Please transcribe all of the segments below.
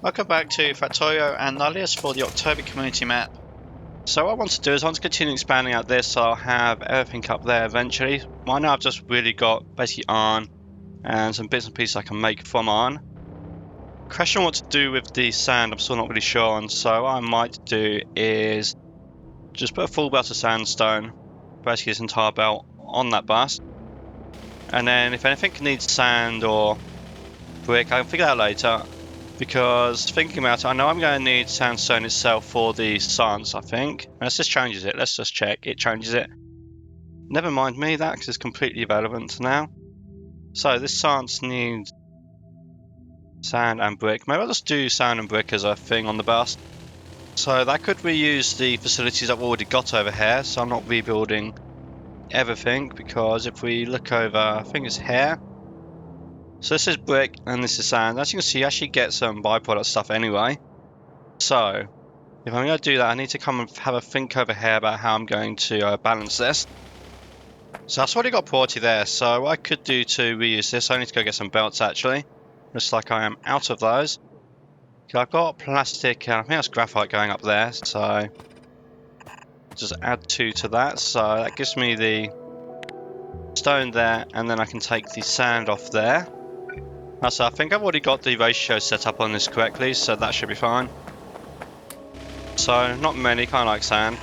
Welcome back to Factorio and Nullius for the October community map. So what I want to do is I want to continue expanding out this so I'll have everything up there eventually. Right now I've just really got basically iron and some bits and pieces I can make from iron. Question what to do with the sand I'm still not really sure on, so what I might do is just put a full belt of sandstone, basically this entire belt, on that bus. And then if anything needs sand or brick, I can figure that out later. Because thinking about it, I know I'm going to need sandstone itself for the science, I think. Let's just changes it. Let's just check. It changes it. Never mind me that, because it's completely irrelevant now. So this science needs sand and brick. Maybe I'll just do sand and brick as a thing on the bus. So that could reuse the facilities I've already got over here. So I'm not rebuilding everything, because if we look over, I think it's here. So this is brick and this is sand. As you can see, you actually get some byproduct stuff anyway. So if I'm going to do that, I need to come and have a think over here about how I'm going to balance this. So I've already got priority there. So what I could do to reuse this, I need to go get some belts actually. Looks like I am out of those. I've got plastic, I think that's graphite going up there. So just add 2 to that. So that gives me the stone there, and then I can take the sand off there. So I think I've already got the ratio set up on this correctly, so that should be fine. So not many, kind of like sand.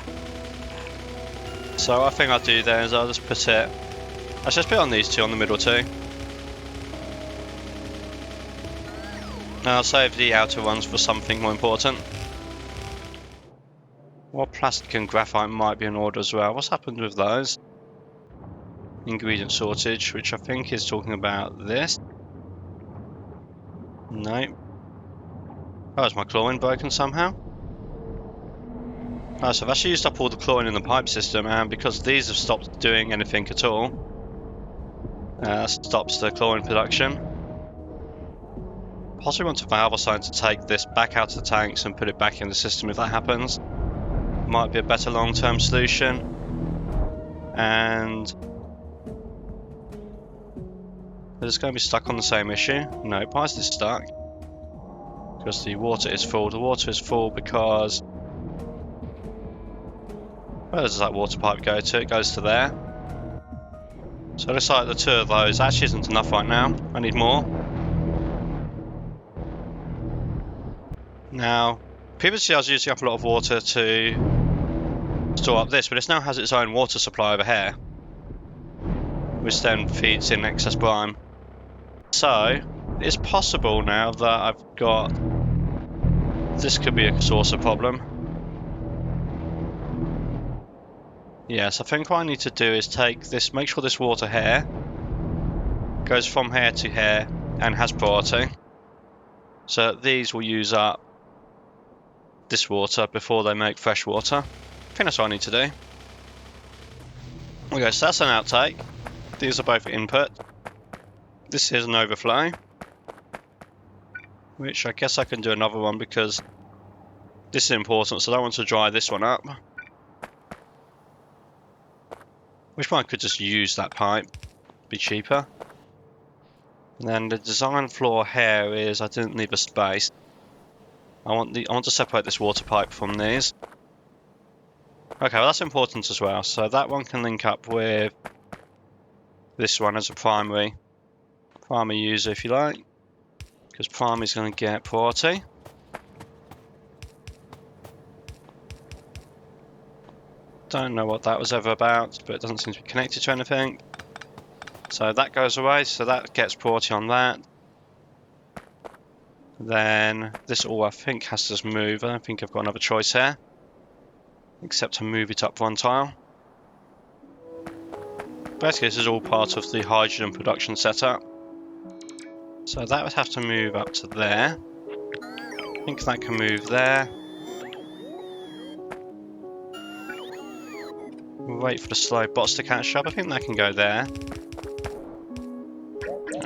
So what I think I'll do there is I'll just put it, let's just put it on these 2 on the middle 2. And I'll save the outer ones for something more important. What plastic and graphite might be in order as well. What's happened with those? Ingredient shortage, which I think is talking about this. No. Oh, is my chlorine broken somehow? Oh, so I've actually used up all the chlorine in the pipe system, and because these have stopped doing anything at all, that stops the chlorine production. Possibly want a valve or something to take this back out of the tanks and put it back in the system if that happens. Might be a better long-term solution. And is it going to be stuck on the same issue? No, why is this stuck? Because the water is full. The water is full because... where does that water pipe go to? It goes to there. So it looks like the 2 of those actually isn't enough right now. I need more. Now, previously I was using up a lot of water to store up this, but this now has its own water supply over here, which then feeds in excess brine. So, it's possible now that I've got... this could be a source of problem. Yes, I think what I need to do is take this, make sure this water here goes from here to here and has priority. So these will use up this water before they make fresh water. I think that's what I need to do. Okay, so that's an outtake. These are both input. This is an overflow, which I guess I can do another one because this is important, so I don't want to dry this one up. Which one I could just use that pipe, be cheaper. And then the design flaw here is I didn't leave a space. I want to separate this water pipe from these. Okay, well that's important as well. So that one can link up with this one as a primary user if you like, because primary is going to get priority. Don't know what that was ever about, but it doesn't seem to be connected to anything. So that goes away, so that gets priority on that. Then this all I think has to just move. I don't think I've got another choice here, except to move it up 1 tile. Basically this is all part of the hydrogen production setup. So that would have to move up to there. I think that can move there. Wait for the slow bots to catch up. I think that can go there.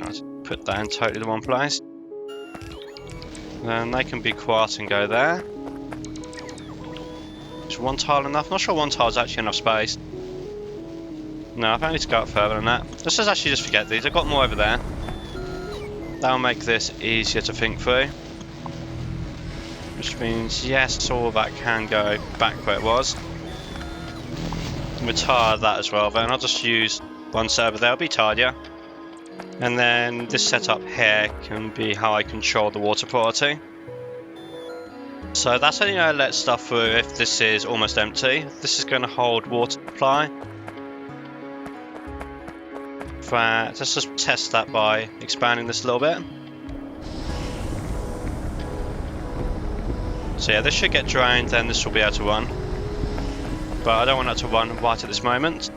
I'll put that in totally the one place. Then they can be quiet and go there. Is 1 tile enough? Not sure 1 tile is actually enough space. No, I think I need to go up further than that. Let's just actually just forget these. I've got more over there. That'll make this easier to think through. which means yes, all of that can go back where it was. Retire that as well, then I'll just use one server there, it'll be tidier. And then this setup here can be how I control the water quality. So that's only going to let stuff through if this is almost empty. This is going to hold water supply. Let's just test that by expanding this a little bit. So yeah, this should get drained, then this will be able to run. But I don't want that to run right at this moment.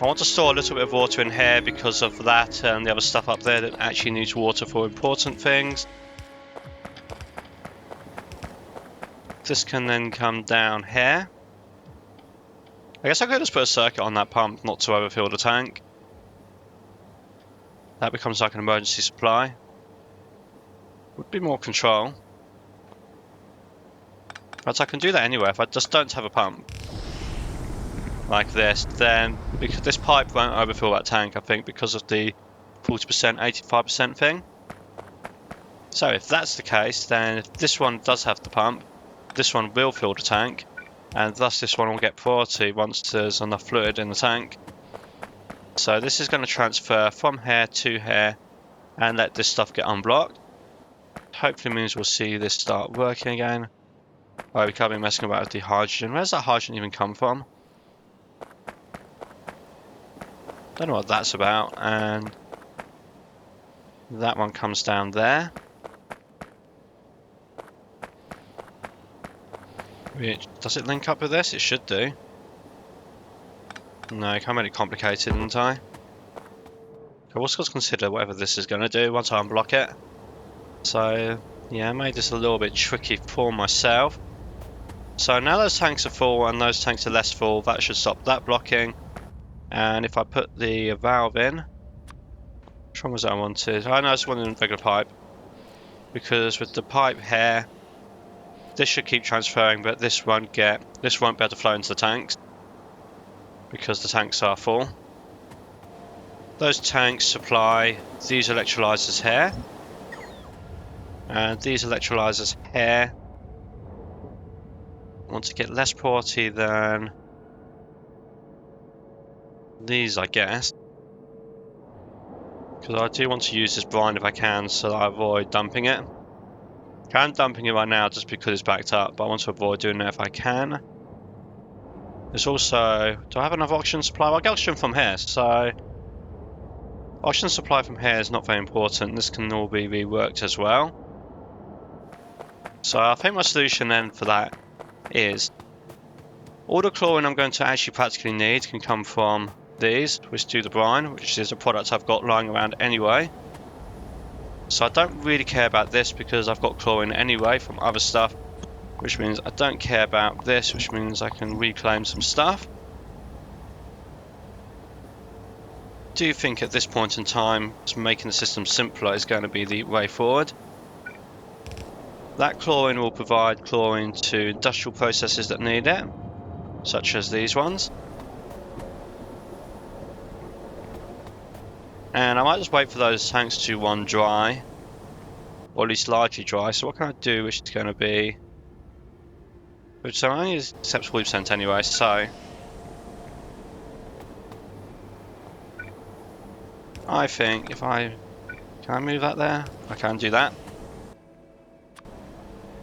I want to store a little bit of water in here because of that and the other stuff up there that actually needs water for important things. This can then come down here. I guess I could just put a circuit on that pump not to overfill the tank. That becomes like an emergency supply. Would be more control. But I can do that anyway if I just don't have a pump. Like this, then because this pipe won't overfill that tank, I think, because of the 40%, 85% thing. So if that's the case, then if this one does have the pump, this one will fill the tank, and thus this one will get priority once there's enough fluid in the tank. So this is going to transfer from here to here and let this stuff get unblocked. Hopefully means we'll see this start working again. Oh, we can't be messing about with the hydrogen. Where's that hydrogen even come from? Don't know what that's about. And that one comes down there. Does it link up with this? It should do. No, I can't make it complicated, didn't I? I've also got to consider whatever this is going to do once I unblock it. So, yeah, I made this a little bit tricky for myself. So now those tanks are full and those tanks are less full, that should stop that blocking. And if I put the valve in, which one was that I wanted? I know I just wanted a regular pipe. Because with the pipe here, this should keep transferring, but this won't be able to flow into the tanks. Because the tanks are full. Those tanks supply these electrolyzers here. And these electrolyzers here want to get less priority than these, I guess. Because I do want to use this brine if I can, so that I avoid dumping it. I'm dumping it right now just because it's backed up, but I want to avoid doing it if I can. There's also... do I have enough oxygen supply? Well, I get oxygen from here, so... oxygen supply from here is not very important. This can all be reworked as well. So I think my solution then for that is... all the chlorine I'm going to actually practically need can come from these, which do the brine, which is a product I've got lying around anyway. So I don't really care about this because I've got chlorine anyway from other stuff, which means I don't care about this, which means I can reclaim some stuff. Do you think at this point in time, making the system simpler is going to be the way forward? That chlorine will provide chlorine to industrial processes that need it, such as these ones. And I might just wait for those tanks to run dry, or at least largely dry. So what can I do, which is going to be... which only accepts 40% anyway, so... I think if I... can I move that there? I can do that.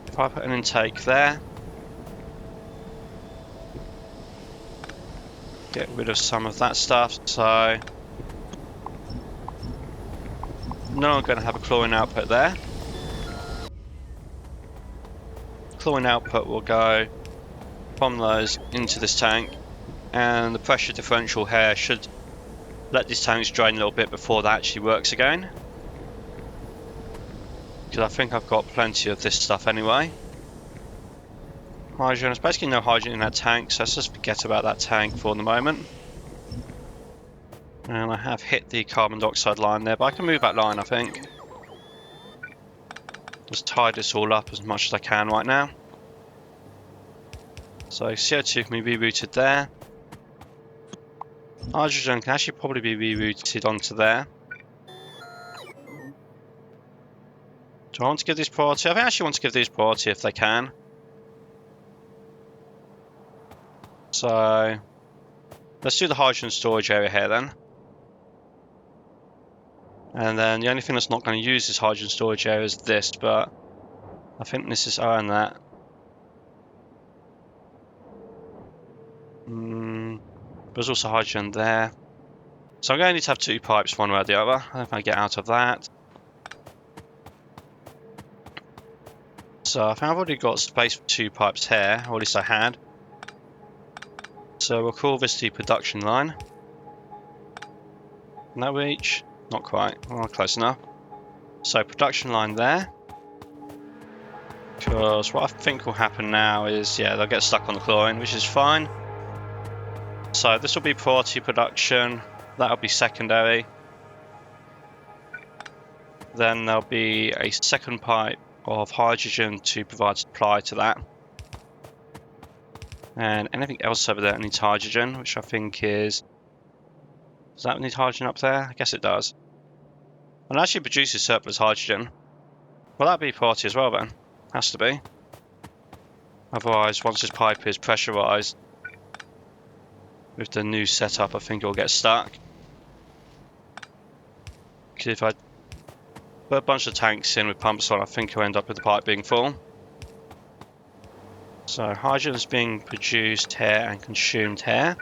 If I put an intake there... get rid of some of that stuff, so... no, I'm going to have a chlorine output there. Chlorine output will go from those into this tank, and the pressure differential here should let these tanks drain a little bit before that actually works again. Because I think I've got plenty of this stuff anyway. Hydrogen, there's basically no hydrogen in that tank, so let's just forget about that tank for the moment. And I have hit the carbon dioxide line there, but I can move that line, I think. Just tie this all up as much as I can right now. So CO2 can be rerouted there. Hydrogen can actually probably be rerouted onto there. Do I want to give these priority? I think I actually want to give these priority if they can. So let's do the hydrogen storage area here then. And then the only thing that's not going to use this hydrogen storage area is this, but I think this is and that. There's also hydrogen there. So I'm going to need to have 2 pipes one way or the other. I don't know if I get out of that. So I think I've already got space for 2 pipes here, or at least I had. So we'll call this the production line. Can that reach? Not quite. Well, close enough. So production line there. Because what I think will happen now is, yeah, they'll get stuck on the chlorine, which is fine. So this will be priority production. That'll be secondary. Then there'll be a second pipe of hydrogen to provide supply to that. And anything else over there that needs hydrogen, which I think is... Does that need hydrogen up there? I guess it does. And it actually produces surplus hydrogen. Well, that'd be priority as well then. Has to be. Otherwise, once this pipe is pressurized with the new setup, I think it'll get stuck. Because if I put a bunch of tanks in with pumps on, I think you'll end up with the pipe being full. So hydrogen is being produced here and consumed here.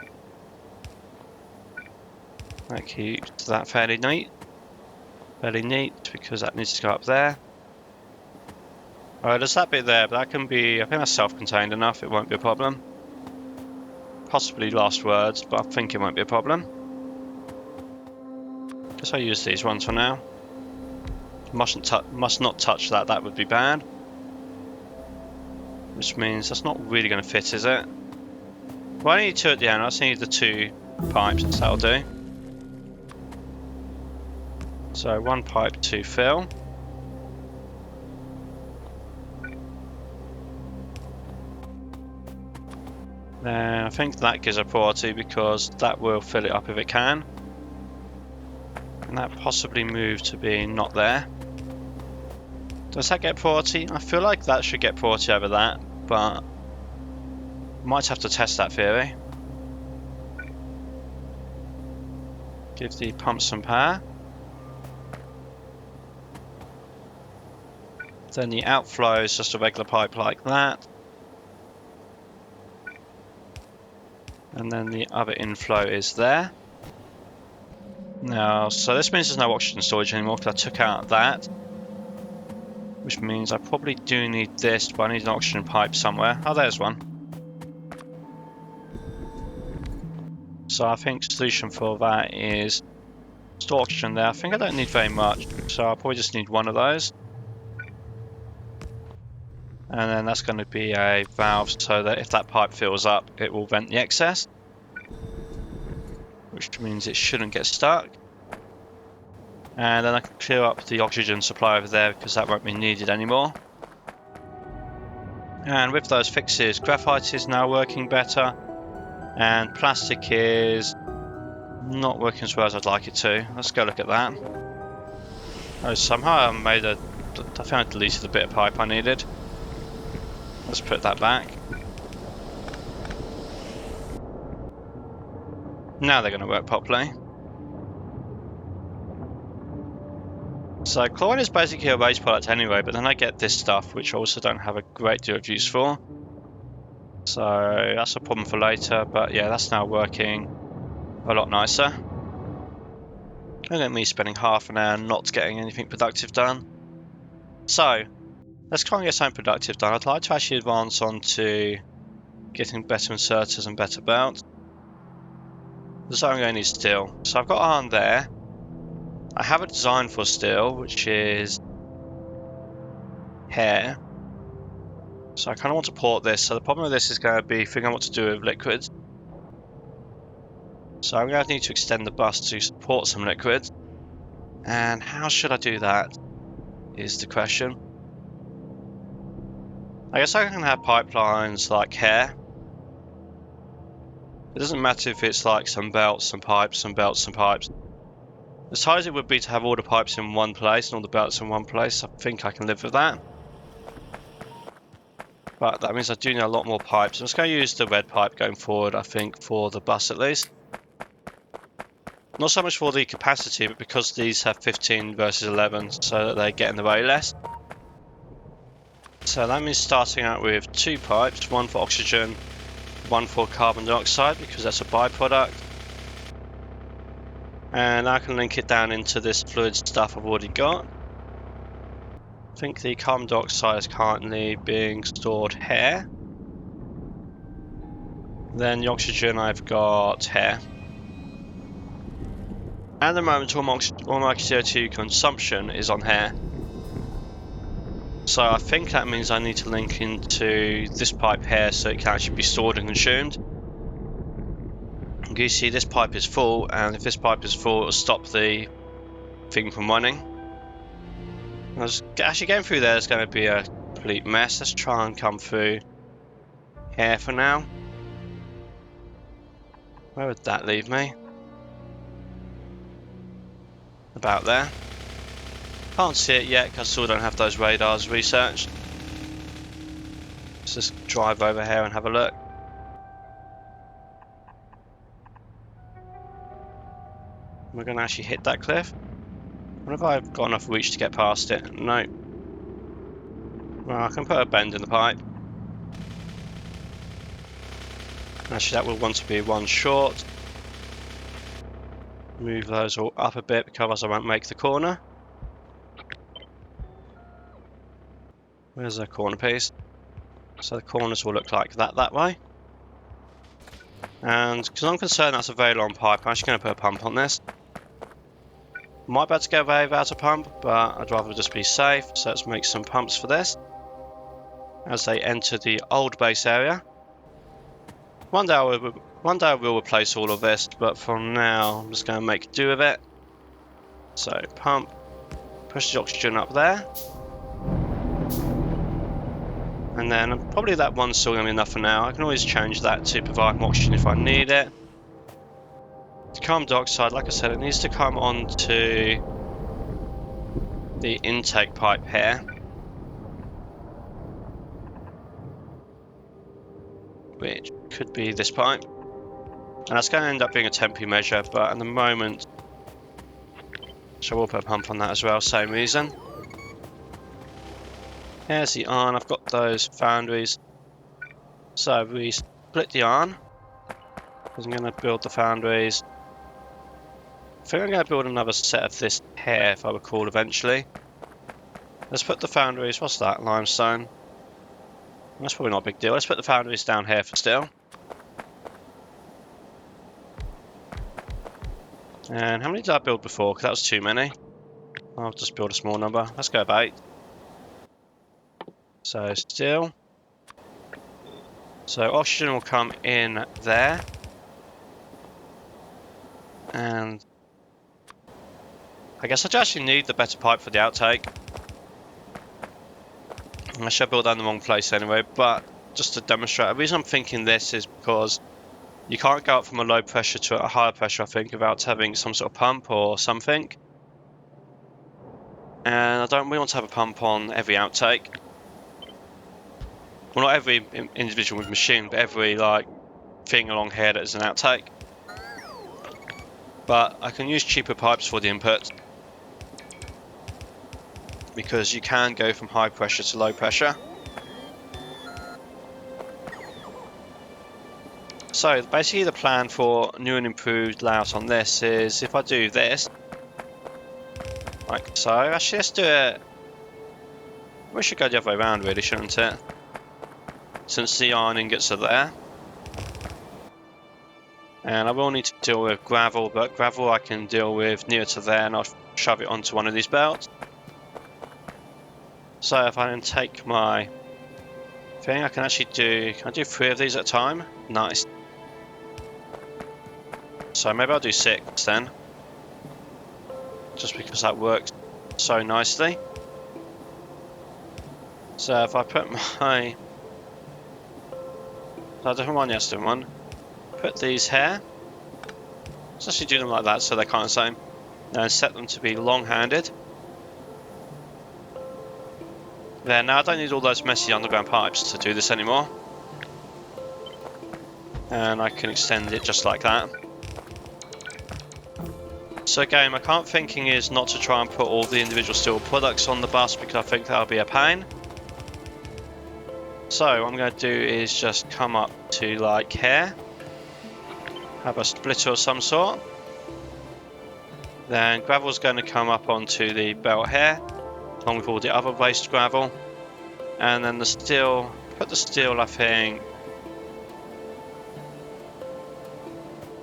That keeps that fairly neat. Fairly neat because that needs to go up there. Alright, there's that bit there, but that can be, I think that's self-contained enough, it won't be a problem. Possibly last words, but I think it won't be a problem. Guess I'll use these ones for now. Must not touch that, that would be bad. Which means that's not really going to fit, is it? Well, I need 2 at the end, I just need the 2 pipes, so that'll do. So 1 pipe to fill. Then I think that gives a priority because that will fill it up if it can. And that possibly move to being not there. Does that get priority? I feel like that should get priority over that, but might have to test that theory. Give the pump some power. Then the outflow is just a regular pipe like that. And then the other inflow is there. Now, so this means there's no oxygen storage anymore because I took out that. Which means I probably do need this, but I need an oxygen pipe somewhere. Oh, there's one. So I think solution for that is store oxygen there. I think I don't need very much, so I'll probably just need 1 of those. And then that's going to be a valve so that if that pipe fills up, it will vent the excess. Which means it shouldn't get stuck. And then I can clear up the oxygen supply over there because that won't be needed anymore. And with those fixes, graphite is now working better. And plastic is not working as well as I'd like it to. Let's go look at that. Oh, somehow I think I deleted the bit of pipe I needed. Let's put that back. Now they're going to work properly. So chlorine is basically a waste product anyway, but then I get this stuff, which I also don't have a great deal of use for. So that's a problem for later, but yeah, that's now working a lot nicer. And then me spending half an hour not getting anything productive done. So let's try and get something productive done. I'd like to actually advance on to getting better inserters and better belts. So I'm going to need steel. So I've got iron there. I have a design for steel, which is here. So I kind of want to port this. So the problem with this is going to be figuring out what to do with liquids. So I'm going to need to extend the bus to support some liquids. And how should I do that is the question. I guess I can have pipelines like here. It doesn't matter if it's like some belts, some pipes, some belts, some pipes. As hard as it would be to have all the pipes in one place and all the belts in one place, I think I can live with that. But that means I do need a lot more pipes. I'm just going to use the red pipe going forward, I think, for the bus at least. Not so much for the capacity, but because these have 15 versus 11, so that they get in the way less. So that means starting out with 2 pipes, one for oxygen, one for carbon dioxide, because that's a byproduct. And I can link it down into this fluid stuff I've already got. I think the carbon dioxide is currently being stored here. Then the oxygen I've got here. At the moment, all my CO2 consumption is on here. So I think that means I need to link into this pipe here so it can actually be stored and consumed. You see this pipe is full, and if this pipe is full, it'll stop the thing from running. Actually going through there is going to be a complete mess. Let's try and come through here for now. Where would that leave me? About there. Can't see it yet because I still don't have those radars researched. Let's just drive over here and have a look. We're going to actually hit that cliff. I wonder if I've got enough reach to get past it. No. Well, I can put a bend in the pipe. Actually, that will want to be one short. Move those all up a bit because I won't make the corner. Where's the corner piece? So the corners will look like that way. And because I'm concerned that's a very long pipe, I'm actually going to put a pump on this. Might be able to get away without a pump, but I'd rather just be safe. So let's make some pumps for this as they enter the old base area. One day I will replace all of this, but for now I'm just going to make do with it. So pump, push the oxygen up there. And then probably that one's still going to be enough for now. I can always change that to provide more oxygen if I need it. The carbon dioxide, like I said, it needs to come onto the intake pipe here. Which could be this pipe. And that's going to end up being a temporary measure, but at the moment... So we'll put a pump on that as well, same reason. Here's the iron, I've got those foundries. So we split the iron. I'm going to build the foundries. I think I'm going to build another set of this here, if I recall, eventually. Let's put the foundries, what's that, limestone? That's probably not a big deal. Let's put the foundries down here for steel. And how many did I build before? Because that was too many. I'll just build a small number. Let's go about 8. So steel. So oxygen will come in there. And I guess I actually need the better pipe for the outtake. I should build that in the wrong place anyway, but just to demonstrate, the reason I'm thinking this is because you can't go up from a low pressure to a higher pressure, I think, without having some sort of pump or something. And I don't really want to have a pump on every outtake. Well, not every individual machine, but every thing along here that is an outtake. But I can use cheaper pipes for the input, because you can go from high pressure to low pressure. So basically the plan for new and improved layout on this is if I do this, like so, actually let's do it, we should go the other way around really, shouldn't it? Since the iron ingots are there. And I will need to deal with gravel, but gravel I can deal with near to there and I'll shove it onto one of these belts. So if I then take my thing, I can actually do, can I do 3 of these at a time? Nice. So maybe I'll do 6 then. Just because that works so nicely. So if I put my... No, different one, yes, different one. Put these here. Let's actually do them like that so they're kind of the same. and set them to be long-handed. There, now I don't need all those messy underground pipes to do this anymore. And I can extend it just like that. So again, my current thinking is not to try and put all the individual steel products on the bus because I think that'll be a pain. So what I'm going to do is just come up to like here, have a splitter of some sort. Then gravel's going to come up onto the belt here, along with all the other waste gravel. And then the steel, put the steel I think,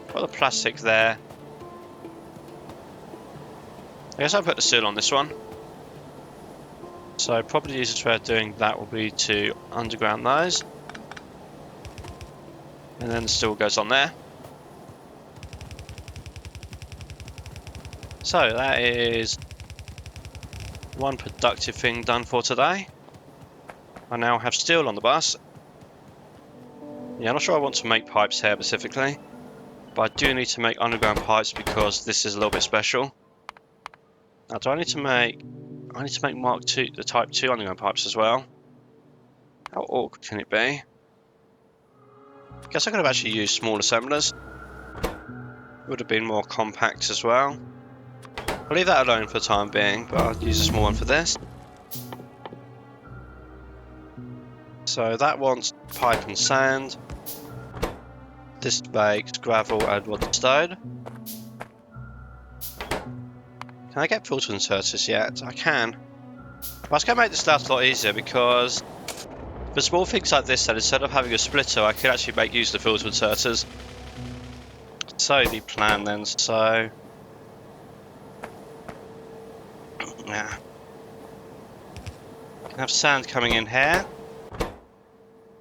put the plastic there. I guess I'll put the steel on this one. So probably the easiest way of doing that will be to underground those. And then the steel goes on there. So that is one productive thing done for today. I now have steel on the bus. Yeah, I'm not sure I want to make pipes here specifically, but I do need to make underground pipes because this is a little bit special. Now, do I need to make... I need to make Mark II, the Type 2 underground pipes as well. How awkward can it be? I guess I could have actually used small assemblers. Would have been more compact as well. I'll leave that alone for the time being, but I'll use a small one for this. So that wants pipe and sand. This makes gravel and wood stone. Can I get filter inserters yet? I can. But I was going to make this last a lot easier because for small things like this, then instead of having a splitter, I could actually make use of the filter inserters. So the plan then, so... yeah. Can have sand coming in here.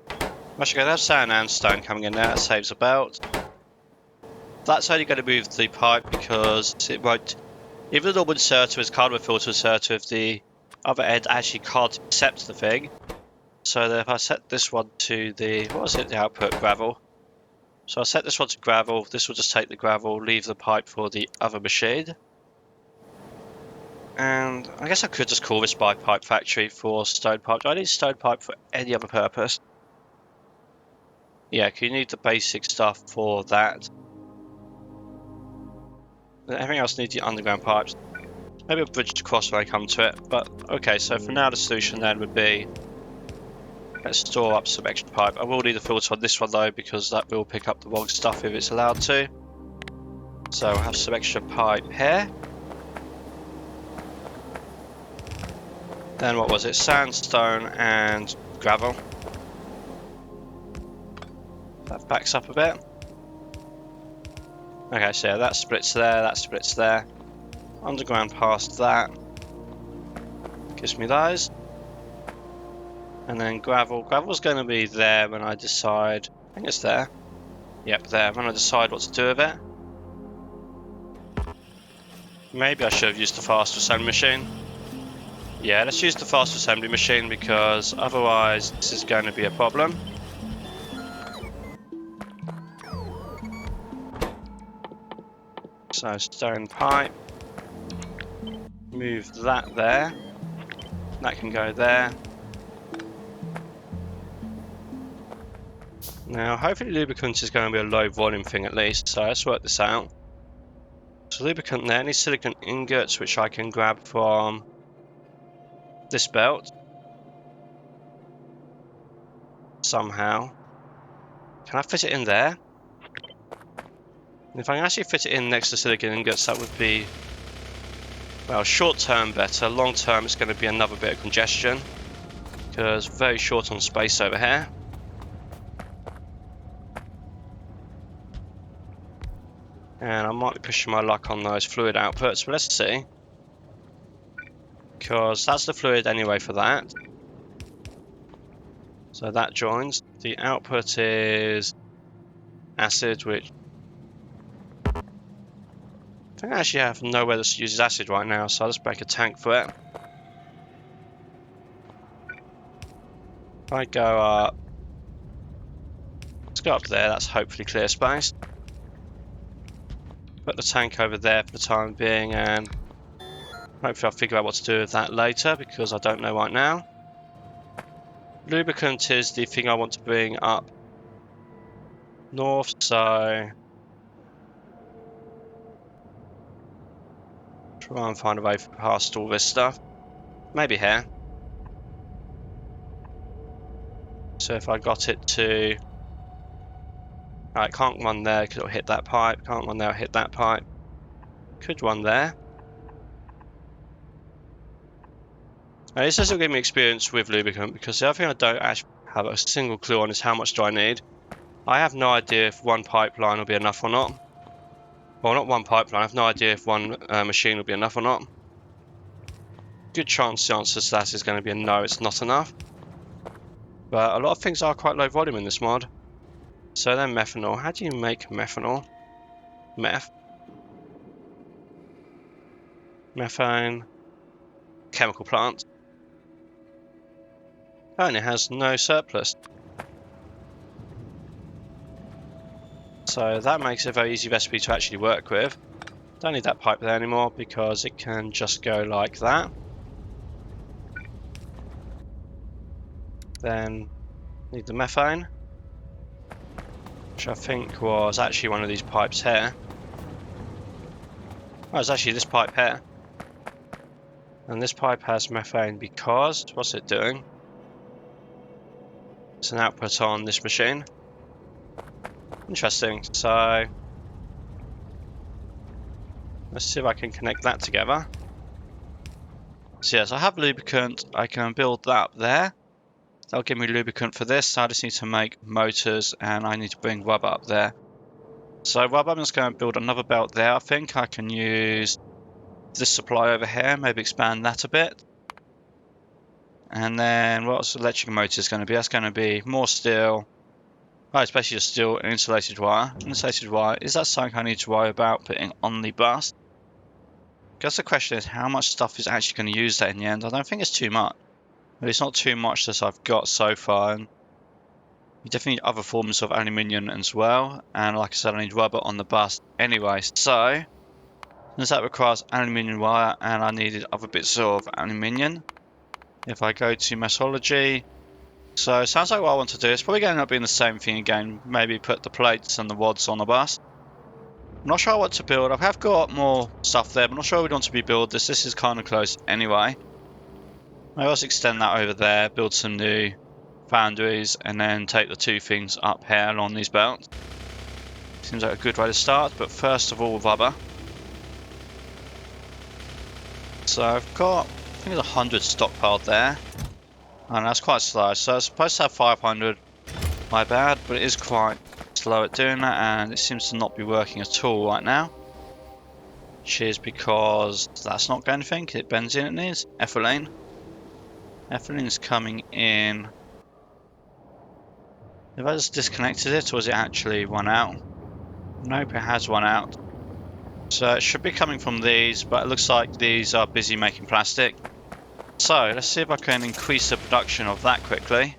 I'm actually going to have sand and stone coming in there, that saves a belt. That's only going to move the pipe because it won't... Even the normal inserter is kind of a filter inserter if the other end actually can't accept the thing. So that if I set this one to the... what was it? The output gravel. So I'll set this one to gravel. This will just take the gravel, leave the pipe for the other machine. And I guess I could just call this by pipe factory for stone pipe. Do I need stone pipe for any other purpose? Yeah, you need the basic stuff for that. Everything else needs the underground pipes. Maybe a bridge to cross when I come to it. But okay, so for now the solution then would be let's store up some extra pipe. I will need a filter on this one though because that will pick up the wrong stuff if it's allowed to. So I'll have some extra pipe here. Then what was it? Sandstone and gravel. That backs up a bit. Okay, so yeah, that splits there, that splits there. Underground past that. Gives me those. And then gravel. Gravel's going to be there when I decide... I think it's there. Yep, there. When I decide what to do with it. Maybe I should have used the fast assembly machine. Yeah, let's use the fast assembly machine because otherwise this is going to be a problem. So stone pipe. Move that there. That can go there. Now, hopefully lubricant is going to be a low volume thing at least, so let's work this out. So lubricant there, any silicon ingots which I can grab from this belt. Somehow. Can I fit it in there? And if I can actually fit it in next to silicon ingots, that would be, well, short term better. Long term it's going to be another bit of congestion because very short on space over here. And I might be pushing my luck on those fluid outputs, but let's see. Because that's the fluid anyway for that. So that joins. The output is acid, which I think I actually have nowhere that uses acid right now, so I'll just make a tank for it. If I go up, let's go up there, that's hopefully clear space. Put the tank over there for the time being, and hopefully I'll figure out what to do with that later, because I don't know right now. Lubricant is the thing I want to bring up north, so try and find a way past all this stuff. Maybe here. So if I got it to... Alright, can't run there because it'll hit that pipe. Can't run there, it'll hit that pipe. Could run there. Now, this doesn't give me experience with lubricant, because the other thing I don't actually have a single clue on is how much do I need. I have no idea if one pipeline will be enough or not. Well, not one pipeline, I have no idea if one machine will be enough or not. Good chance the answer to that is going to be a no, it's not enough. But a lot of things are quite low volume in this mod. So then methanol. How do you make methanol? Methane. Chemical plant. Oh, and it has no surplus. So that makes it a very easy recipe to actually work with. Don't need that pipe there anymore because it can just go like that. Then need the methane, which I think was actually one of these pipes here. Oh, it's actually this pipe here. And this pipe has methane because, what's it doing? It's an output on this machine. Interesting, so let's see if I can connect that together. So yes, I have lubricant, I can build that up there. That'll give me lubricant for this, so I just need to make motors and I need to bring rubber up there. So rubber, I'm just going to build another belt there. I think I can use this supply over here, maybe expand that a bit. And then what's the electric motor is going to be? That's going to be more steel. Oh, it's basically just steel and insulated wire. Insulated wire, is that something I need to worry about putting on the bus? I guess the question is how much stuff is actually going to use that in the end. I don't think it's too much. But it's not too much that I've got so far. And you definitely need other forms of aluminium as well. And like I said, I need rubber on the bus anyway. So, since that requires aluminium wire and I needed other bits of aluminium, if I go to metallurgy, so it sounds like what I want to do is probably going to end up being the same thing again. Maybe put the plates and the rods on the bus. I'm not sure what to build. I have got more stuff there, but I'm not sure we want to build this. This is kind of close anyway. Maybe I'll just extend that over there, build some new foundries, and then take the two things up here along these belts. Seems like a good way to start, but first of all, rubber. So I've got, I think it's 100 stockpiled there. And that's quite slow, so I was supposed to have 500. My bad, but it is quite slow at doing that, and it seems to not be working at all right now. Which is because that's not going to think. It benzene it needs. Ethylene. Ethylene is coming in. Have I just disconnected it, or is it actually run out? Nope, it has run out. So it should be coming from these, but it looks like these are busy making plastic. So let's see if I can increase the production of that quickly.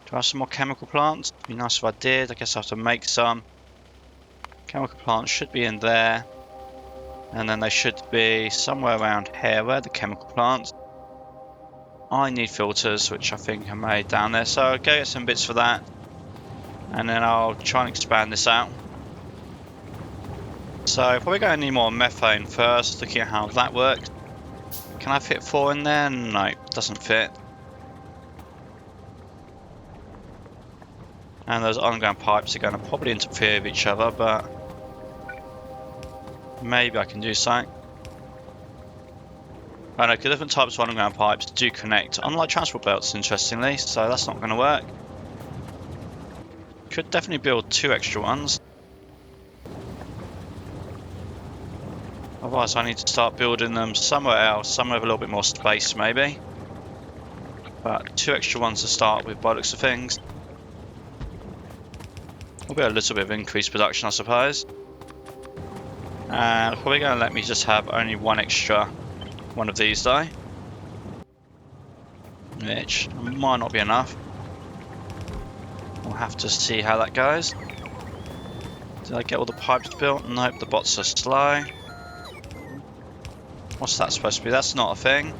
Do I have some more chemical plants? It'd be nice if I did. I guess I have to make some. Chemical plants should be in there. And then they should be somewhere around here. Where are the chemical plants? I need filters, which I think are made down there. So I'll go get some bits for that. And then I'll try and expand this out. So probably going to need more methane first, looking at how that works. Can I fit 4 in there? No, it doesn't fit. And those underground pipes are going to probably interfere with each other, but maybe I can do something. I know, because different types of underground pipes do connect, unlike transport belts, interestingly, so that's not going to work. Could definitely build 2 extra ones. Otherwise I need to start building them somewhere else, somewhere with a little bit more space maybe. But 2 extra ones to start with by the looks of things. Will be a little bit of increased production, I suppose. And probably going to let me just have only 1 extra one of these though. Which might not be enough. We'll have to see how that goes. Did I get all the pipes built? Nope, the bots are slow. What's that supposed to be? That's not a thing.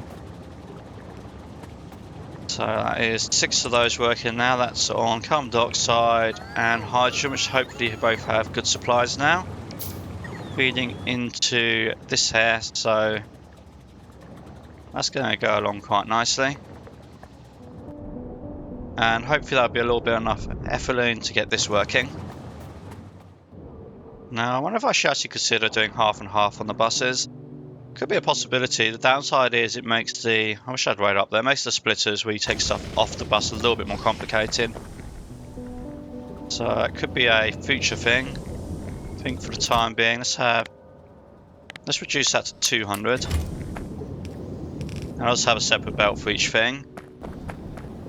So that is 6 of those working now. That's on carbon dioxide and hydrogen, which hopefully both have good supplies now. Feeding into this here, so that's going to go along quite nicely. And hopefully that'll be a little bit enough ethylene to get this working. Now, I wonder if I should actually consider doing half and half on the buses. Could be a possibility. The downside is it makes the, I wish I'd write up there, it makes the splitters where you take stuff off the bus a little bit more complicated. So it could be a future thing. I think for the time being, let's reduce that to 200. And I'll just have a separate belt for each thing.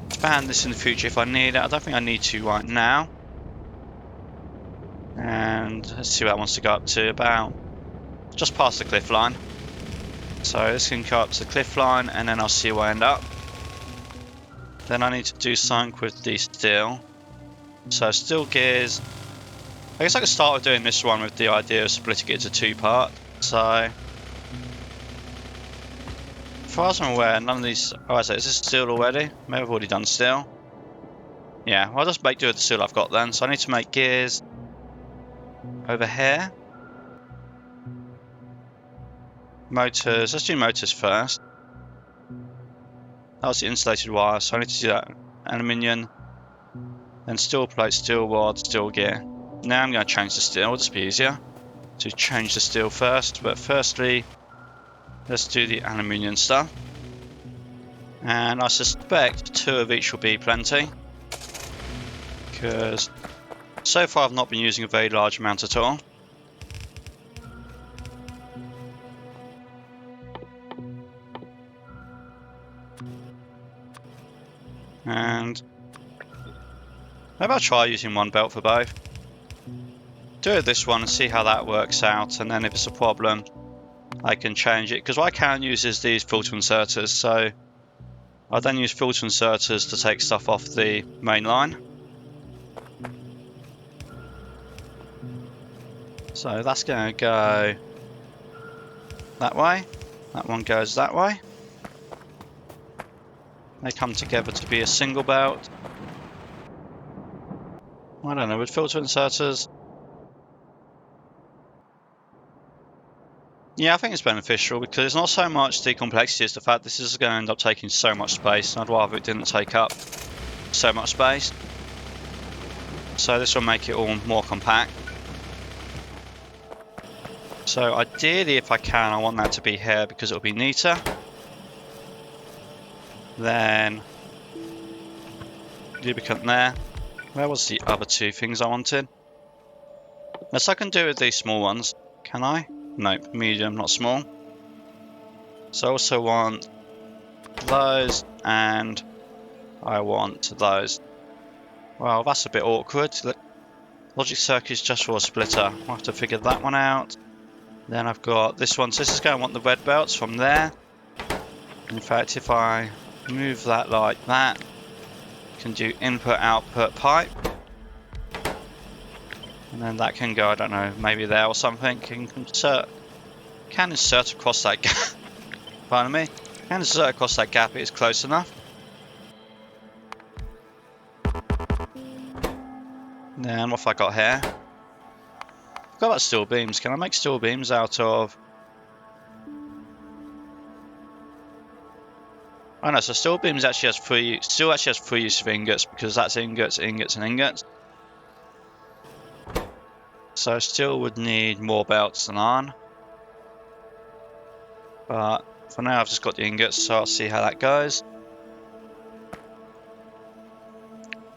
Expand this in the future if I need it. I don't think I need to right now. And let's see what it wants to go up to, about just past the cliff line. So this can go up to the cliff line and then I'll see where I end up. Then I need to do something with the steel. So steel gears, I guess I could start with doing this one with the idea of splitting it into 2 parts. So, as far as I'm aware, none of these, oh, is this steel already? Maybe I've already done steel. Yeah, well, I'll just make do with the steel I've got then. So I need to make gears over here. Motors, let's do motors first. That was the insulated wire, so I need to do that. Aluminium, then steel plate, steel rod, steel gear. Now I'm going to change the steel, it'll just be easier to change the steel first. But firstly, let's do the aluminium stuff. And I suspect 2 of each will be plenty, because so far I've not been using a very large amount at all. And maybe I'll try using 1 belt for both. Do this one and see how that works out, and then if it's a problem I can change it, because what I can use is these filter inserters. So I'll then use filter inserters to take stuff off the main line. So that's going to go that way. That one goes that way. They come together to be a single belt. I don't know, with filter inserters, yeah, I think it's beneficial because it's not so much the complexity, it's the fact this is going to end up taking so much space. I'd rather it didn't take up so much space. So this will make it all more compact. So ideally, if I can, I want that to be here because it'll be neater. Then lubricant there. Where was the other 2 things I wanted? Yes, I can do it with these small ones. Can I? Nope, medium, not small. So I also want those, and I want those. Well, that's a bit awkward. Logic circuits just for a splitter. I'll have to figure that one out. Then I've got this one. So this is going to want the red belts from there. In fact, if I move that like that, I can do input-output pipe. And then that can go, I don't know, maybe there or something. Can insert across that gap. Pardon me. Can insert across that gap, it is close enough. Then what have I got here? I've got about steel beams. Can I make steel beams out of... Oh no, so steel beams actually has 3, still actually has 3 use of ingots, because that's ingots, ingots, and ingots. So still would need more belts than iron. But for now I've just got the ingots, so I'll see how that goes.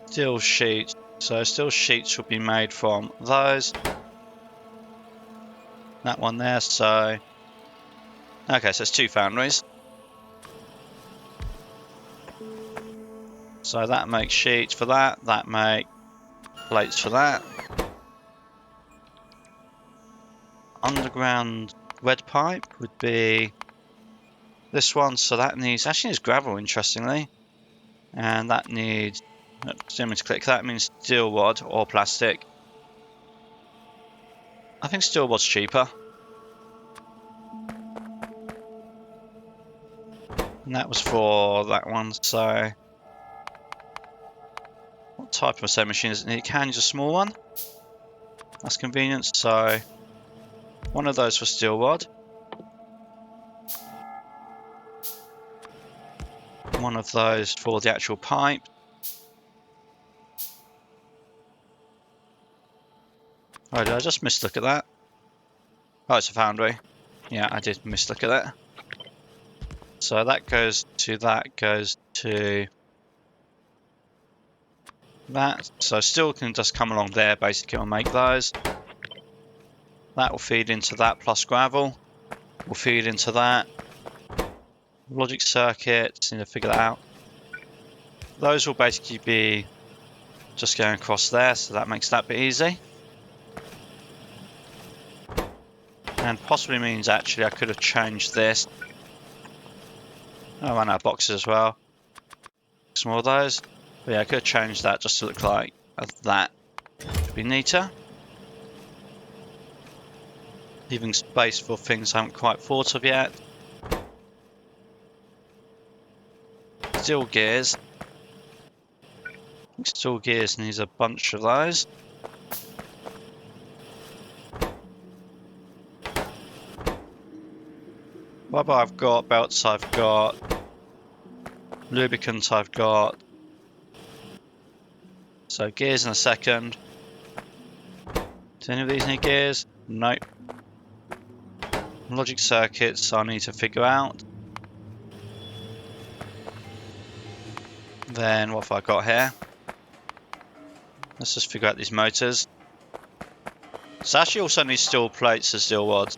Steel sheets. So steel sheets will be made from those. That one there, so... Okay, so it's 2 foundries. So that makes sheets for that, that make plates for that. Underground red pipe would be this one, so that actually needs gravel, interestingly. And that needs, still need to click, that means steel rod or plastic. I think steel was cheaper. And that was for that one, so... What type of sewing machine is it? You can use a small one. That's convenient, so... One of those for steel rod. One of those for the actual pipe. Oh, did I just mislook at that? Oh, it's a foundry. Yeah, I did mislook at that. So that goes to that. So steel can just come along there, basically, and make those. That will feed into that, plus gravel will feed into that. Logic circuits, need to figure that out. Those will basically be just going across there, so that makes that bit easy. And possibly means actually I could have changed this. I ran out of boxes as well. Some more of those. But yeah, I could have changed that just to look like that. Could be neater. Leaving space for things I haven't quite thought of yet. Steel gears. Steel gears needs a bunch of those. Rubber I've got, belts I've got, lubricant I've got. So gears in a second. Do any of these need gears? Nope. Logic circuits I need to figure out. Then what have I got here? Let's just figure out these motors. So actually also need steel plates as steel rods.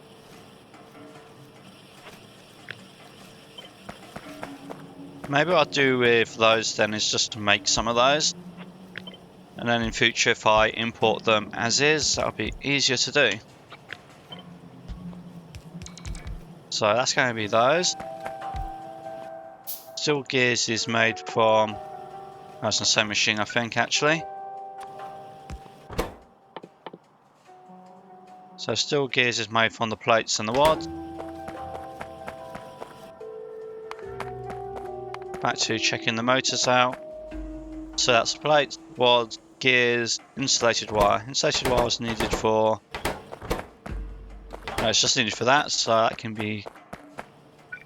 Maybe what I'll do with those then is just to make some of those. And then in future if I import them as is, that'll be easier to do. So that's going to be those. Steel gears is made from... That's the same machine I think actually. So steel gears is made from the plates and the rods. Back to checking the motors out. So that's plates, rods, gears, insulated wire. Insulated wire was needed for... No, it's just needed for that, so that can be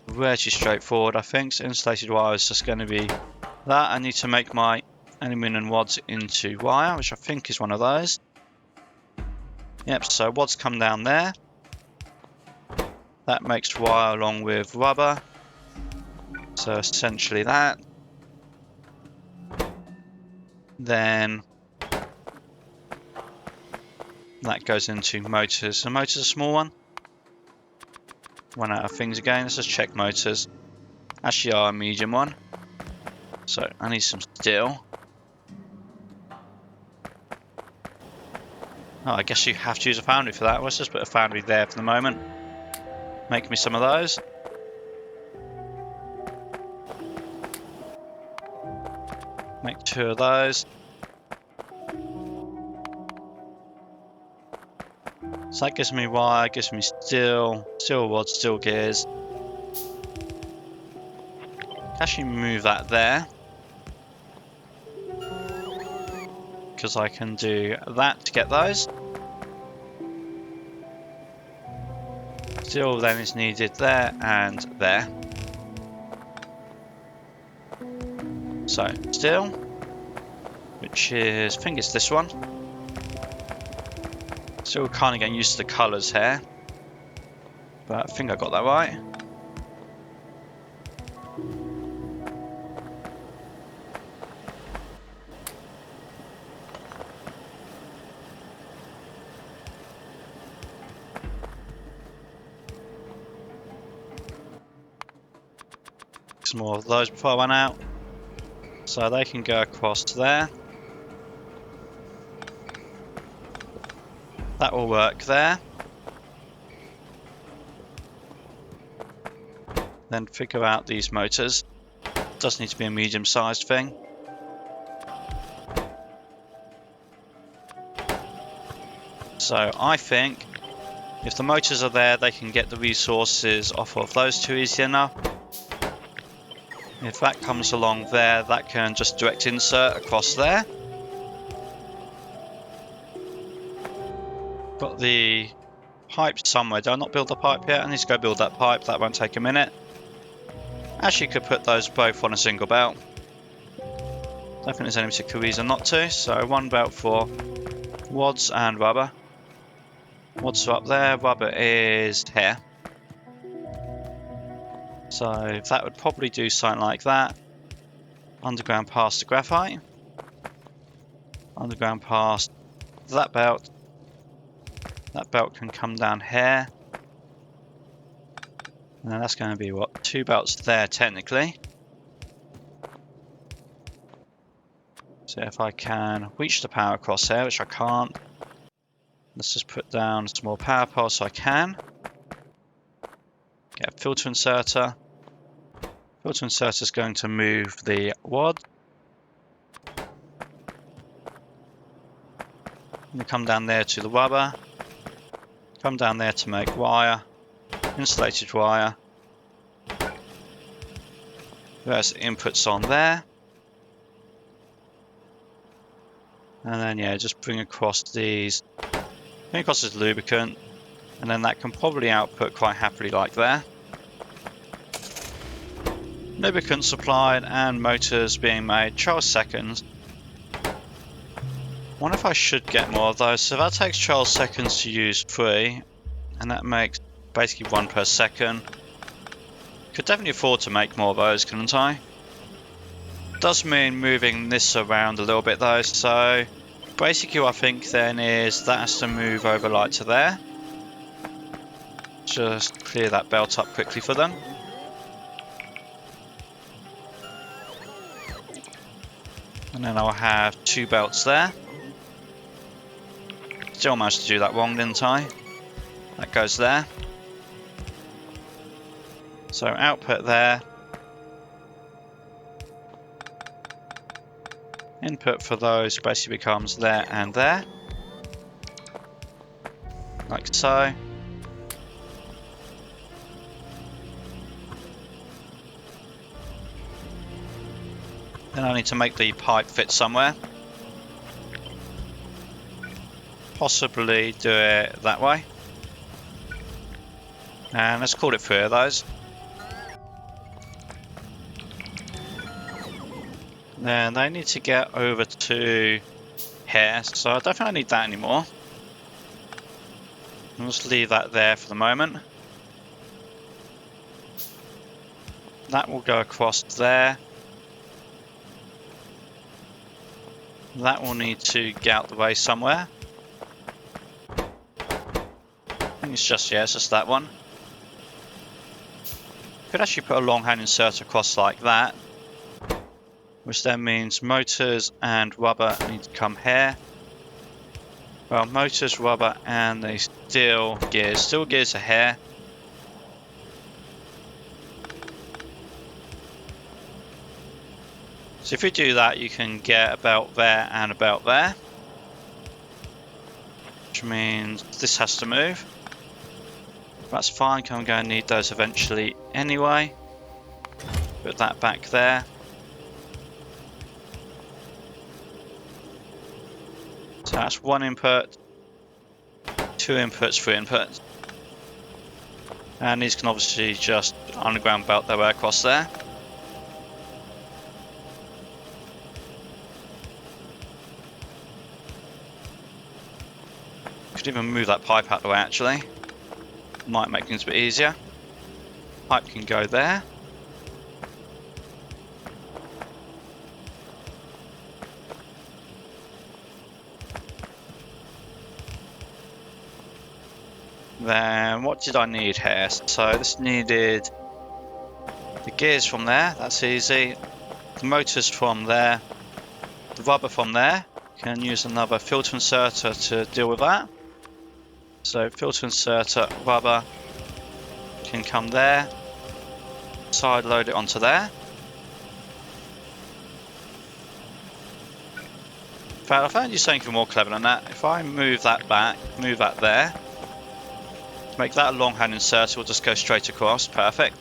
relatively straightforward I think. So insulated wire is just going to be that. I need to make my aluminium rods into wire, which I think is one of those. Yep, so rods come down there. That makes wire along with rubber. So essentially that. Then that goes into motors. So motors a small one. Run out of things again. Let's just check motors. Actually are a medium one. So I need some steel. Oh, I guess you have to use a foundry for that. Let's just put a foundry there for the moment. Make me some of those. Make 2 of those. So that gives me wire, gives me steel, steel rods, steel gears. Actually move that there. Because I can do that to get those. Steel then is needed there and there. So, steel, which is, I think it's this one. Still kind of getting used to the colours here, but I think I got that right. Some more of those before I run out. So they can go across to there. That will work there. Then figure out these motors. Does need to be a medium-sized thing. So I think If the motors are there, they can get the resources off of those two easy enough. If that comes along there, that can just direct insert across there. Got the pipe somewhere. Did I not build the pipe yet? I need to go build that pipe. That won't take a minute. Actually, could put those both on a single belt. Don't think there's any particular reason not to. So one belt for wads and rubber. Wads are up there. Rubber is here. So that would probably do something like that. Underground past the graphite. Underground past that belt. That belt can come down here. And that's going to be what? 2 belts there technically. So if I can reach the power across here, which I can't. Let's just put down some more power poles so I can. Get a filter inserter. Filter inserter is going to move the wad. And come down there to the rubber. Come down there to make wire. Insulated wire. There's inputs on there. And then yeah, just bring across these. Bring across this lubricant. And then that can probably output quite happily like there. Lubricant supplied and motors being made. 12 seconds. I wonder if I should get more of those. So that takes 12 seconds to use 3. And that makes basically 1 per second. Could definitely afford to make more of those, couldn't I? Does mean moving this around a little bit though. So basically what I think then is that has to move over like to there. Just clear that belt up quickly for them. And then I'll have 2 belts there. Still managed to do that wrong, didn't I? That goes there. So output there. Input for those basically becomes there and there. Like so. Then I need to make the pipe fit somewhere. Possibly do it that way. And let's call it 3 of those. Then they need to get over to here, so I don't think I need that anymore. I'll just leave that there for the moment. That will go across there. That will need to get out the way somewhere. I think it's just that one. Could actually put a long hand insert across like that. Which then means motors and rubber need to come here. Well, motors, rubber, and the steel gears. Steel gears are here. So if you do that, you can get a belt there and a belt there. Which means this has to move. That's fine, I'm going to need those eventually anyway. Put that back there. So that's 1 input, 2 inputs, 3 inputs. And these can obviously just underground belt their way across there. Could even move that pipe out of the way actually. Might make things a bit easier. Pipe can go there. Then what did I need here? So this needed the gears from there, that's easy. The motors from there. The rubber from there. Can use another filter inserter to deal with that. So filter inserter, rubber can come there. Side load it onto there. In fact, I found you something more clever than that. If I move that back, move that there. To make that a long hand insert, we'll just go straight across. Perfect.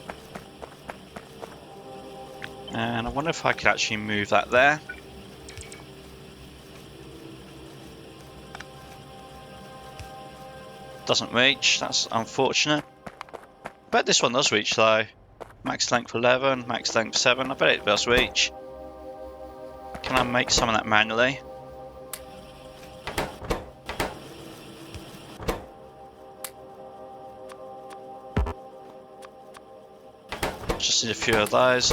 And I wonder if I could actually move that there. Doesn't reach. That's unfortunate. I bet this one does reach though. Max length 11, max length 7. I bet it does reach. Can I make some of that manually? Just need a few of those.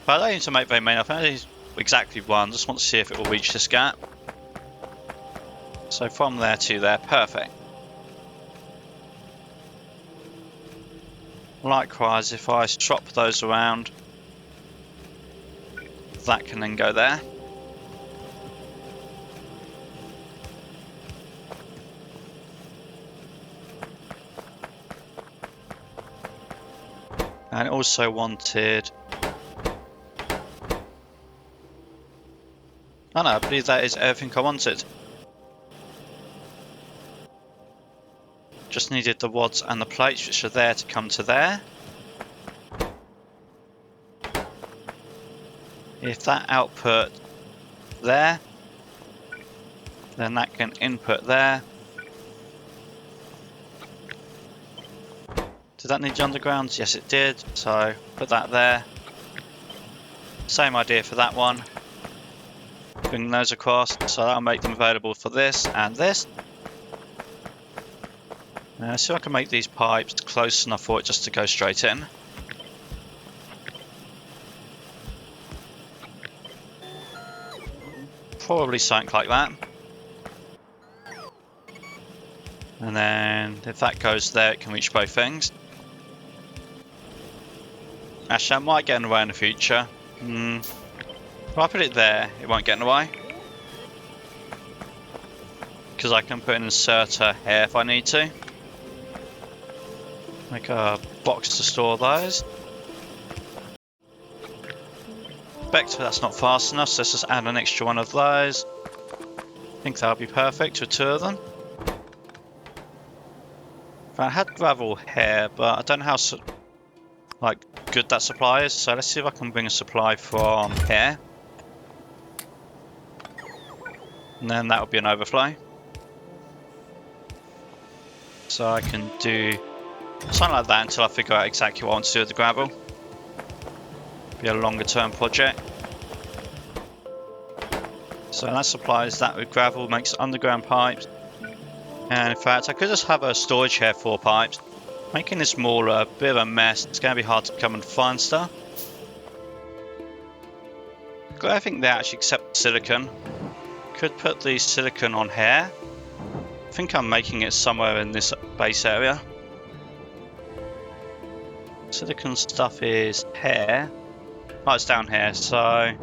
But I don't need to make very many. I think I need exactly one. Just want to see if it will reach this gap. So from there to there, perfect. Likewise, if I swap those around, that can then go there. And it also wanted... Oh no, I believe that is everything I wanted. Just needed the wads and the plates, which are there to come to there. If that output there, then that can input there. Did that need the underground? Yes it did, so put that there. Same idea for that one. Bring those across, so that'll make them available for this and this. See if I can make these pipes close enough for it just to go straight in. Probably something like that. And then if that goes there, it can reach both things. Actually, I might get in the way in the future. If I put it there, it won't get in the way. Because I can put an inserter here if I need to. Make a box to store those. Vector, that's not fast enough, so let's just add an extra one of those. I think that'll be perfect for two of them. I had gravel here, but I don't know how good that supply is, so let's see if I can bring a supply from here. And then that will be an overflow. So I can do something like that until I figure out exactly what I want to do with the gravel. Be a longer term project. So that supplies that with gravel, makes underground pipes. And in fact, I could just have a storage here for pipes. Making this smaller, a bit of a mess. It's going to be hard to come and find stuff. I think they actually accept silicon. Could put the silicon on here. I think I'm making it somewhere in this base area. Silicon stuff is here. Oh, it's down here, so I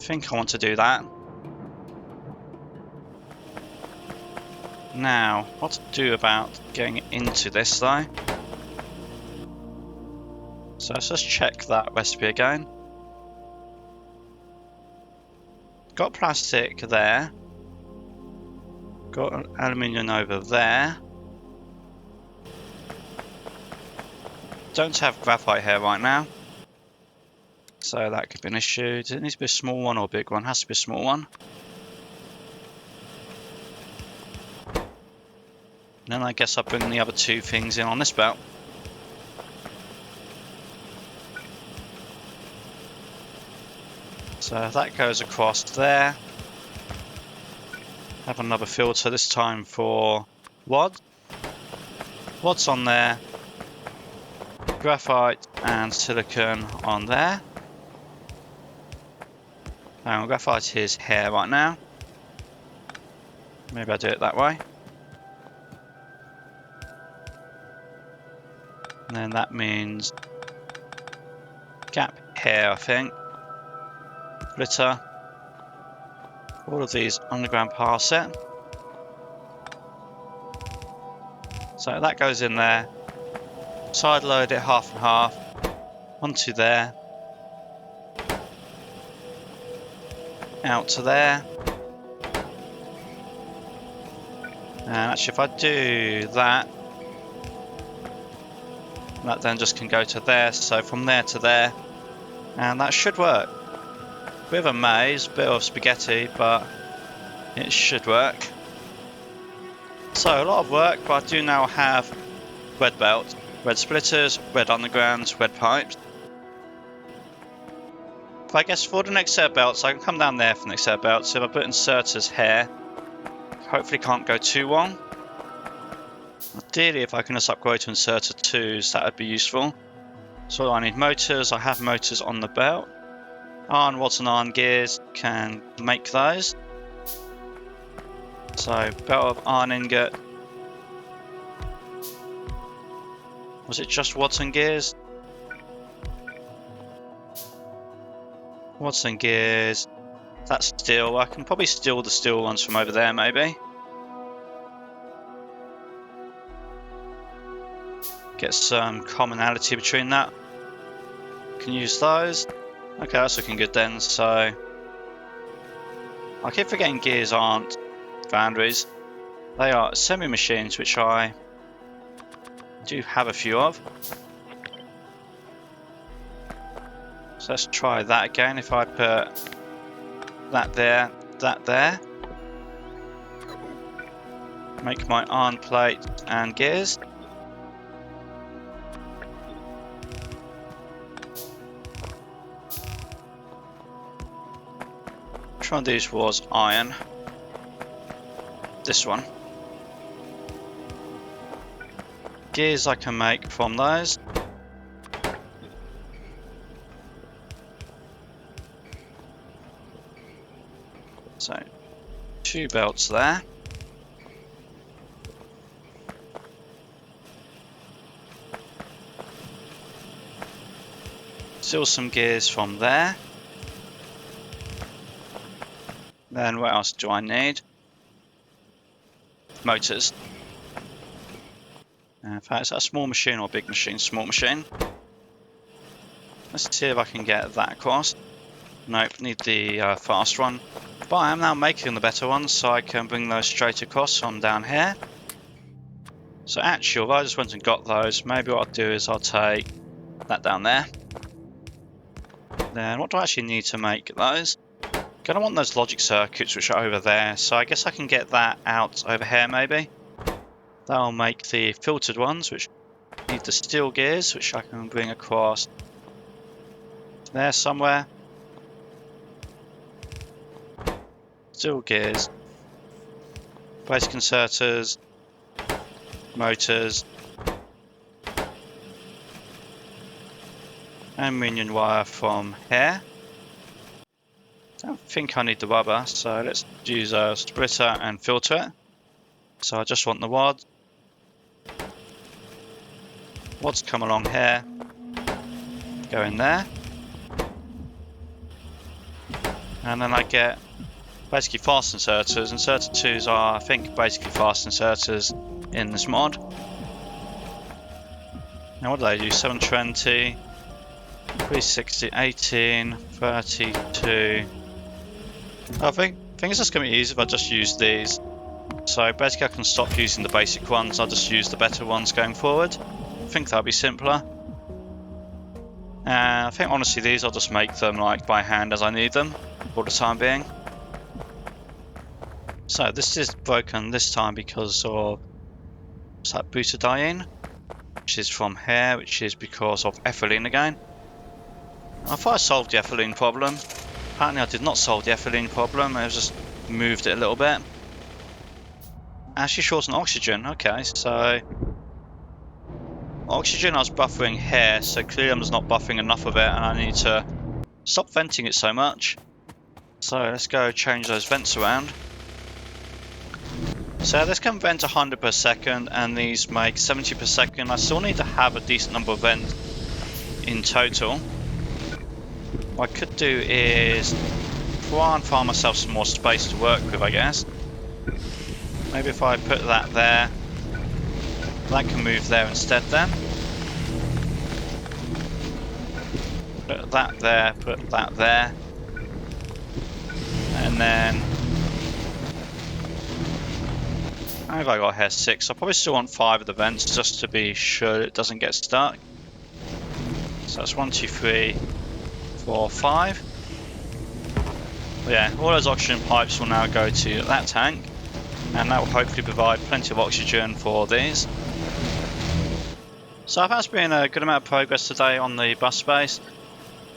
think I want to do that. Now, what to do about getting into this though? So let's just check that recipe again. Got plastic there. Got aluminium over there. Don't have graphite here right now. So that could be an issue. Does it need to be a small one or a big one? It has to be a small one. And then I guess I'll bring the other two things in on this belt. So that goes across there. Have another filter, this time for wad. Wad's on there. Graphite and silicon on there. And graphite is here right now. Maybe I'll do it that way. And then that means gap here, I think. Splitter. All of these underground power set. So that goes in there. Side load it half and half. Onto there. Out to there. And actually, if I do that, that then just can go to there. So from there to there, and that should work. Bit of a maze, bit of spaghetti, but it should work. So a lot of work, but I do now have red belt, red splitters, red undergrounds, red pipes. But I guess for the next set of belts, I can come down there for the next set of belts. So if I put inserters here, hopefully can't go too long. Ideally, if I can just upgrade to inserter 2s, that would be useful. So I need motors. I have motors on the belt. Iron rods and iron gears can make those. So belt of iron ingot. Was it just rods and gears? Rods and gears. That's steel. I can probably steal the steel ones from over there, maybe. Get some commonality between that. Can use those. Okay, that's looking good then. So I keep forgetting gears aren't foundries. They are assembly machines, which I do have a few of. So let's try that again. If I put that there, that there. Make my iron plate and gears. Which one of these was iron? This one. Gears I can make from those. So, 2 belts there. Still some gears from there. Then what else do I need? Motors. In fact, is that a small machine or a big machine? Small machine. Let's see if I can get that across. Nope, need the fast one. But I am now making the better ones, so I can bring those straight across from down here. So actually, although I just went and got those, maybe what I'll do is I'll take that down there. Then what do I actually need to make those? Gonna want those logic circuits which are over there, so I guess I can get that out over here maybe. That'll make the filtered ones, which need the steel gears, which I can bring across there somewhere. Steel gears, basic inserters, motors, and minion wire from here. I don't think I need the rubber, so let's use a splitter and filter it. So I just want the wads. Wads come along here, go in there. And then I get basically fast inserters. Inserter 2s are, I think, basically fast inserters in this mod. Now what do they do? 720, 360, 18, 32. I think it's just going to be easy if I just use these. So basically I can stop using the basic ones, I'll just use the better ones going forward. I think that'll be simpler. And I think honestly these I'll just make them like by hand as I need them for the time being. So this is broken this time because of what's that, butadiene, which is from here, which is because of ethylene again. I thought I solved the ethylene problem. Apparently I did not solve the ethylene problem, I just moved it a little bit. Actually short on oxygen, okay, so oxygen I was buffering here, so clearly I'm just not buffering enough of it and I need to stop venting it so much. So let's go change those vents around. So this can vent 100 per second and these make 70 per second. I still need to have a decent number of vents in total. What I could do is try and find myself some more space to work with, I guess. Maybe if I put that there, that can move there instead then. Put that there, put that there. And then I've got here 6. I probably still want 5 of the vents just to be sure it doesn't get stuck. So that's 1, 2, 3, 4, 5. But yeah, all those oxygen pipes will now go to that tank, and that will hopefully provide plenty of oxygen for these. So I think it's been a good amount of progress today on the bus space.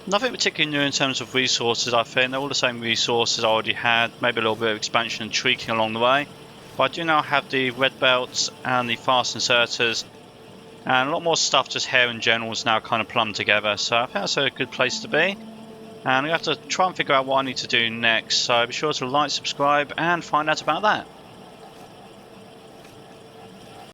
Nothing particularly new in terms of resources, I think. They're all the same resources I already had, maybe a little bit of expansion and tweaking along the way. But I do now have the red belts and the fast inserters, and a lot more stuff just here in general is now kind of plumbed together. So I think that's a good place to be. And we have to try and figure out what I need to do next. So be sure to like, subscribe, and find out about that.